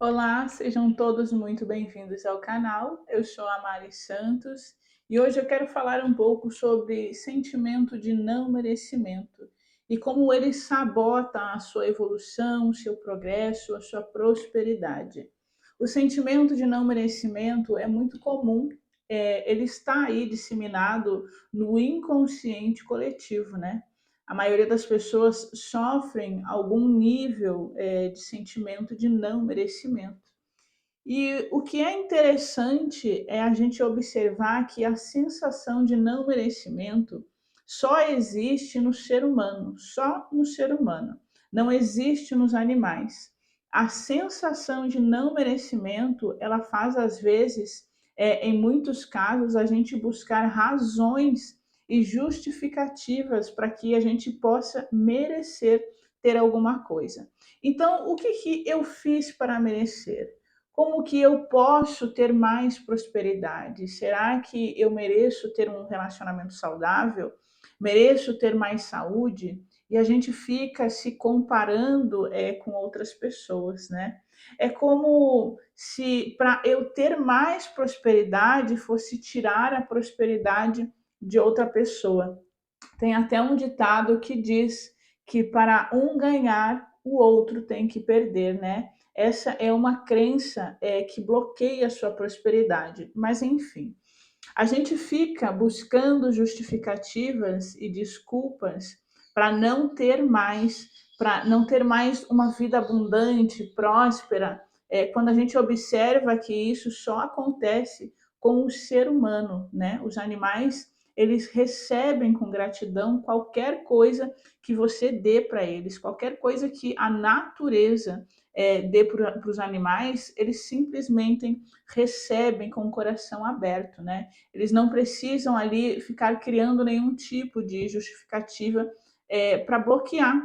Olá, sejam todos muito bem-vindos ao canal. Eu sou a Mari Santos e hoje eu quero falar um pouco sobre sentimento de não merecimento e como ele sabota a sua evolução, o seu progresso, a sua prosperidade. O sentimento de não merecimento é muito comum, ele está aí disseminado no inconsciente coletivo, né? A maioria das pessoas sofrem algum nível de sentimento de não merecimento. E o que é interessante é a gente observar que a sensação de não merecimento só existe no ser humano, só no ser humano, não existe nos animais. A sensação de não merecimento, ela faz às vezes, em muitos casos, a gente buscar razões e justificativas para que a gente possa merecer ter alguma coisa. Então, o que que eu fiz para merecer? Como que eu posso ter mais prosperidade? Será que eu mereço ter um relacionamento saudável? Mereço ter mais saúde? E a gente fica se comparando com outras pessoas, né? É como se para eu ter mais prosperidade fosse tirar a prosperidade de outra pessoa. Tem até um ditado que diz que para um ganhar, o outro tem que perder, né? Essa é uma crença que bloqueia a sua prosperidade. Mas, enfim, a gente fica buscando justificativas e desculpas para não ter mais, para não ter mais uma vida abundante, próspera, quando a gente observa que isso só acontece com o ser humano, né? Os animais, eles recebem com gratidão qualquer coisa que você dê para eles, qualquer coisa que a natureza dê para os animais, eles simplesmente recebem com o coração aberto, né? Eles não precisam ali ficar criando nenhum tipo de justificativa para bloquear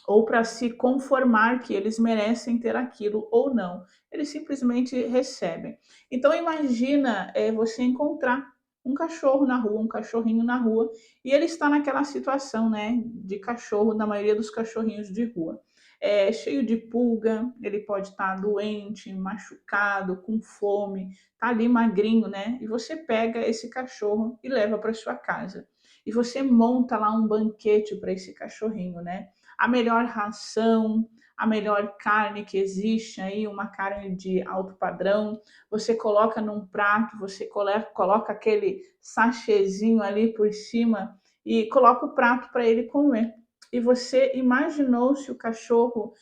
ou para se conformar que eles merecem ter aquilo ou não. Eles simplesmente recebem. Então imagina você encontrar um cachorro na rua, um cachorrinho na rua, e ele está naquela situação, né, de cachorro, da maioria dos cachorrinhos de rua. É, cheio de pulga, ele pode estar doente, machucado, com fome, tá ali magrinho, né? E você pega esse cachorro e leva para sua casa. E você monta lá um banquete para esse cachorrinho, né? A melhor ração, a melhor carne que existe aí, uma carne de alto padrão. Você coloca num prato, você coloca aquele sachêzinho ali por cima e coloca o prato para ele comer. E você imaginou se o cachorro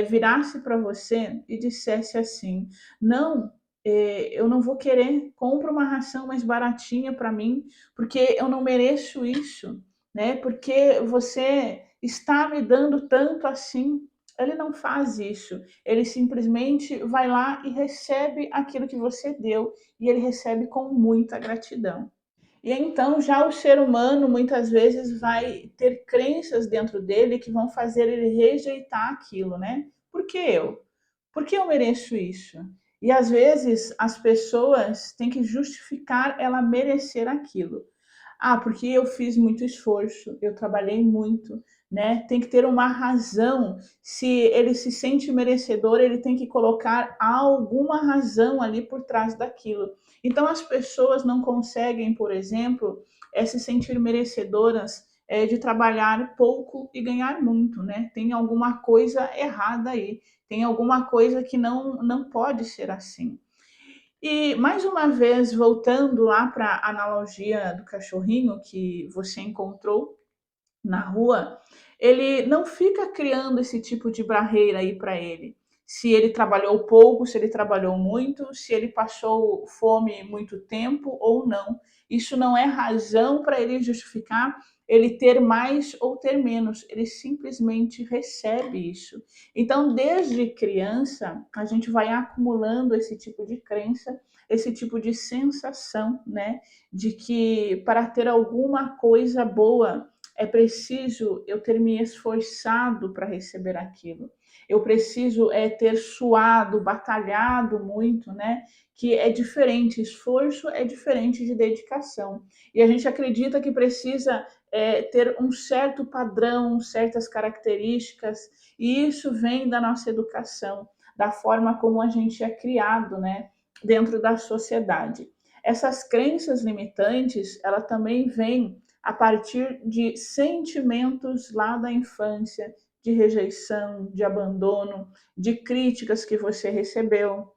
virasse para você e dissesse assim: não, eu não vou querer, compra uma ração mais baratinha para mim, porque eu não mereço isso, né? Porque você está me dando tanto assim. Ele não faz isso. Ele simplesmente vai lá e recebe aquilo que você deu e ele recebe com muita gratidão. E então já o ser humano muitas vezes vai ter crenças dentro dele que vão fazer ele rejeitar aquilo, né? Por que eu? Por que eu mereço isso? E às vezes as pessoas têm que justificar ela merecer aquilo. Ah, porque eu fiz muito esforço, eu trabalhei muito, né? Tem que ter uma razão. Se ele se sente merecedor, ele tem que colocar alguma razão ali por trás daquilo. Então, as pessoas não conseguem, por exemplo, se sentir merecedoras de trabalhar pouco e ganhar muito, né? Tem alguma coisa errada aí, tem alguma coisa que não pode ser assim. E mais uma vez, voltando lá para a analogia do cachorrinho que você encontrou na rua, ele não fica criando esse tipo de barreira aí para ele. Se ele trabalhou pouco, se ele trabalhou muito, se ele passou fome muito tempo ou não. Isso não é razão para ele justificar ele ter mais ou ter menos. Ele simplesmente recebe isso. Então, desde criança, a gente vai acumulando esse tipo de crença, esse tipo de sensação, né, de que para ter alguma coisa boa é preciso eu ter me esforçado para receber aquilo. Eu preciso ter suado, batalhado muito, né? Que é diferente, esforço é diferente de dedicação. E a gente acredita que precisa ter um certo padrão, certas características, e isso vem da nossa educação. da forma como a gente é criado, né, dentro da sociedade. Essas crenças limitantes, ela também vêm a partir de sentimentos lá da infância, de rejeição, de abandono, de críticas que você recebeu,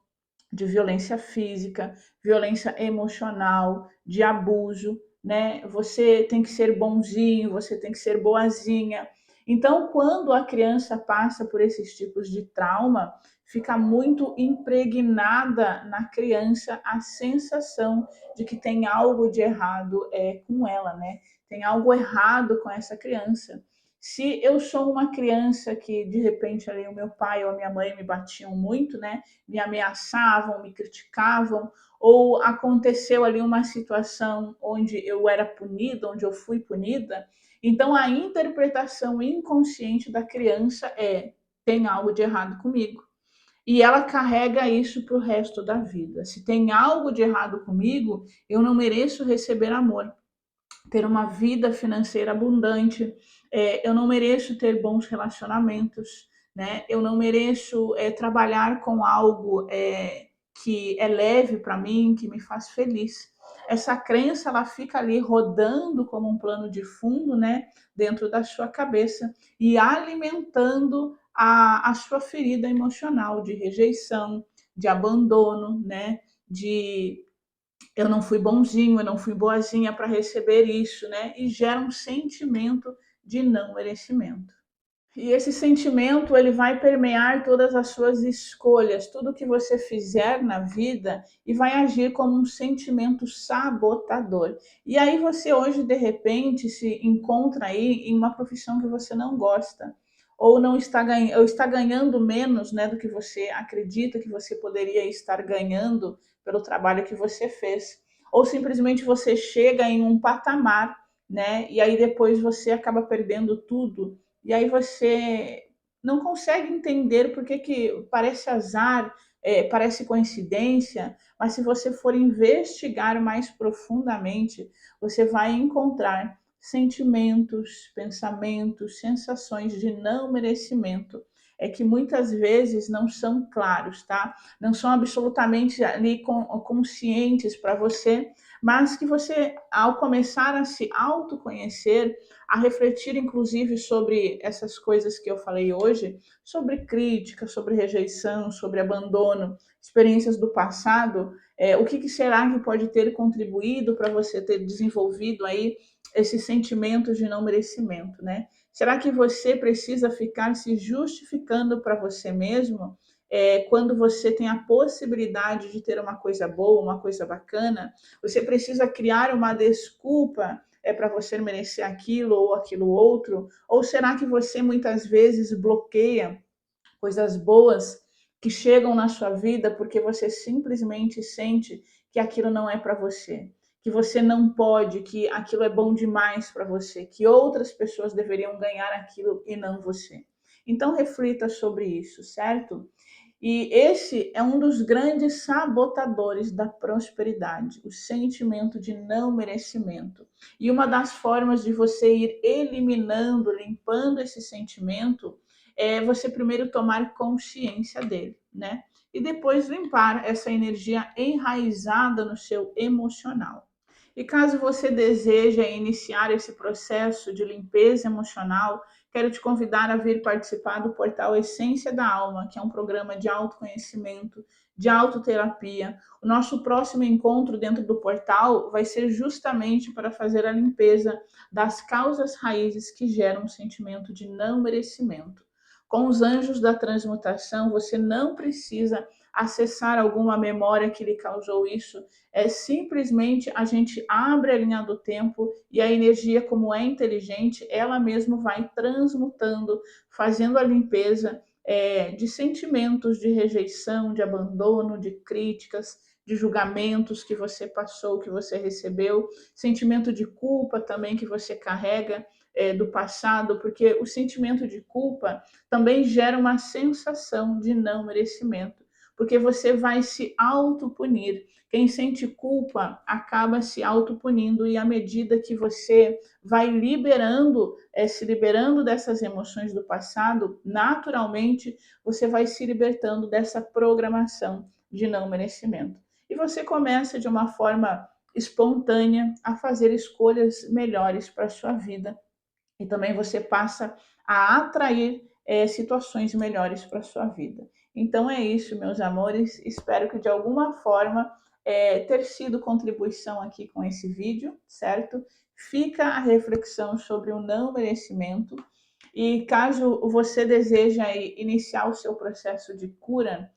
de violência física, violência emocional, de abuso, né? Você tem que ser bonzinho, você tem que ser boazinha. Então, quando a criança passa por esses tipos de trauma, fica muito impregnada na criança a sensação de que tem algo de errado com ela, né? Tem algo errado com essa criança. Se eu sou uma criança que de repente ali o meu pai ou a minha mãe me batiam muito, né? Me ameaçavam, me criticavam, ou aconteceu ali uma situação onde eu era punida, onde eu fui punida, então a interpretação inconsciente da criança é: tem algo de errado comigo. E ela carrega isso para o resto da vida. Se tem algo de errado comigo, eu não mereço receber amor, ter uma vida financeira abundante, eu não mereço ter bons relacionamentos, né? Eu não mereço trabalhar com algo que é leve para mim, que me faz feliz. Essa crença ela fica ali rodando como um plano de fundo, né, dentro da sua cabeça e alimentando a sua ferida emocional de rejeição, de abandono, né, de eu não fui bonzinho, eu não fui boazinha para receber isso, né? E gera um sentimento de não merecimento. E esse sentimento ele vai permear todas as suas escolhas, tudo que você fizer na vida e vai agir como um sentimento sabotador. E aí você hoje de repente se encontra aí em uma profissão que você não gosta ou não está ganhando, ou está ganhando menos, né, do que você acredita que você poderia estar ganhando pelo trabalho que você fez. Ou simplesmente você chega em um patamar, né, e aí depois você acaba perdendo tudo e aí você não consegue entender por que parece azar, parece coincidência, mas se você for investigar mais profundamente, você vai encontrar sentimentos, pensamentos, sensações de não merecimento. É que muitas vezes não são claros, tá? Não são absolutamente ali conscientes para você, mas que você, ao começar a se autoconhecer, a refletir, inclusive, sobre essas coisas que eu falei hoje, sobre crítica, sobre rejeição, sobre abandono, experiências do passado, o que será que pode ter contribuído para você ter desenvolvido aí esses sentimentos de não merecimento, né? Será que você precisa ficar se justificando para você mesmo quando você tem a possibilidade de ter uma coisa boa, uma coisa bacana? Você precisa criar uma desculpa para você merecer aquilo ou aquilo outro? Ou será que você muitas vezes bloqueia coisas boas que chegam na sua vida porque você simplesmente sente que aquilo não é para você, que você não pode, que aquilo é bom demais para você, que outras pessoas deveriam ganhar aquilo e não você? Então reflita sobre isso, certo? E esse é um dos grandes sabotadores da prosperidade, o sentimento de não merecimento. E uma das formas de você ir eliminando, limpando esse sentimento, é você primeiro tomar consciência dele, né? E depois limpar essa energia enraizada no seu emocional. E caso você deseja iniciar esse processo de limpeza emocional, quero te convidar a vir participar do portal Essência da Alma, que é um programa de autoconhecimento, de autoterapia. O nosso próximo encontro dentro do portal vai ser justamente para fazer a limpeza das causas raízes que geram o sentimento de não merecimento. Com os anjos da transmutação, você não precisa acessar alguma memória que lhe causou isso, é simplesmente a gente abre a linha do tempo e a energia, como é inteligente, ela mesma vai transmutando, fazendo a limpeza de sentimentos de rejeição, de abandono, de críticas, de julgamentos que você passou, que você recebeu, sentimento de culpa também que você carrega do passado, porque o sentimento de culpa também gera uma sensação de não merecimento. porque você vai se autopunir. Quem sente culpa acaba se autopunindo, e à medida que você vai liberando, se liberando dessas emoções do passado, naturalmente você vai se libertando dessa programação de não merecimento. E você começa de uma forma espontânea a fazer escolhas melhores para a sua vida. E também você passa a atrair situações melhores para a sua vida. Então é isso, meus amores. Espero que de alguma forma ter sido contribuição aqui com esse vídeo, certo? Fica a reflexão sobre o não merecimento. E caso você deseja iniciar o seu processo de cura,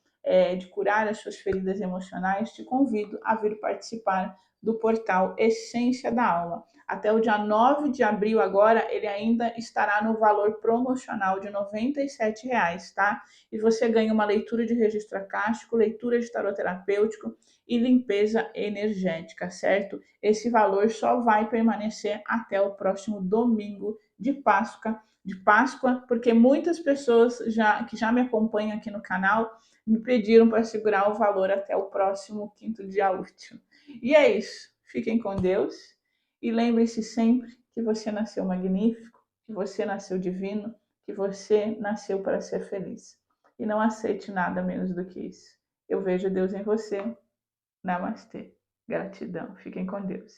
de curar as suas feridas emocionais, te convido a vir participar do portal Essência da Alma. Até o dia 9 de abril agora, ele ainda estará no valor promocional de R$ 97, tá? E você ganha uma leitura de registro akáshico, leitura de tarot terapêutico e limpeza energética, certo? Esse valor só vai permanecer até o próximo domingo de Páscoa, porque muitas pessoas que já me acompanham aqui no canal me pediram para segurar o valor até o próximo quinto dia útil. E é isso. Fiquem com Deus e lembre-se sempre que você nasceu magnífico, que você nasceu divino, que você nasceu para ser feliz. E não aceite nada menos do que isso. Eu vejo Deus em você. Namastê. Gratidão. Fiquem com Deus.